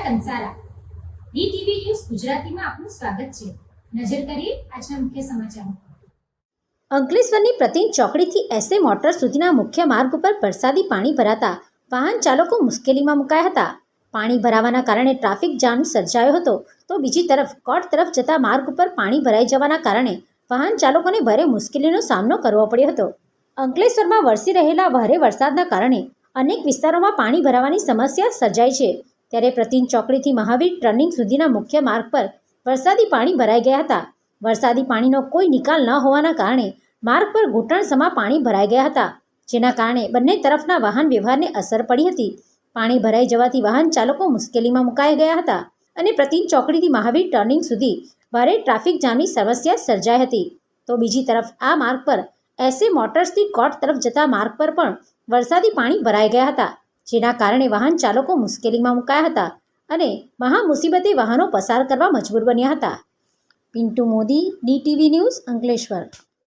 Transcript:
Kansara DTV news ગુજરાતીમાં આપનું સ્વાગત છે। નજર કરીએ આજના મુખ્ય સમાચારો। અંકલેશ્વરની પ્રતિન ચોકડીથી એસએ મોટર સુધીના મુખ્ય માર્ગ ઉપર વરસાદી પાણી ભરાતા વાહન ચાલકો મુશ્કેલીમાં મુકાયા હતા। પાણી ભરાવાના કારણે ટ્રાફિક જામ સર્જાયો હતો, તો બીજી તરફ કોટ તરફ જતા માર્ગ ઉપર પાણી ભરાઈ જવાના કારણે વાહન ચાલકોને ભારે મુશ્કેલીનો સામનો કરવો પડ્યો હતો। અંકલેશ્વરમાં વરસી રહેલા ભારે વરસાદના કારણે અનેક વિસ્તારોમાં પાણી ભરાવાની સમસ્યા સર્જાઈ છે, ત્યારે પ્રતિન ચોકડીથી મહાવીર ટર્નિંગ સુધીના મુખ્ય માર્ગ પર વરસાદી પાણી ભરાઈ ગયા હતા। વરસાદી પાણીનો કોઈ નિકાલ ન હોવાના કારણે માર્ગ પર ઘૂંટણસમા પાણી ભરાઈ ગયા હતા, જેના કારણે બંને તરફના વાહન વ્યવહારને અસર પડી હતી। પાણી ભરાઈ જવાથી વાહન ચાલકો મુશ્કેલીમાં મુકાઈ ગયા હતા અને પ્રતિન ચોકડીથી મહાવીર ટર્નિંગ સુધી ભારે ટ્રાફિક જામની સમસ્યા સર્જાઈ હતી। તો બીજી તરફ આ માર્ગ પર એસએ મોટર્સથી કોટ તરફ જતા માર્ગ પર પણ વરસાદી પાણી ભરાઈ ગયા હતા, જેના કારણે વાહન ચાલકો મુશ્કેલીમાં મુકાયા હતા અને મહા મુસીબતે વાહનો પસાર કરવા મજબૂર બન્યા હતા। Pintu Modi, DTV news, Ankleshwar.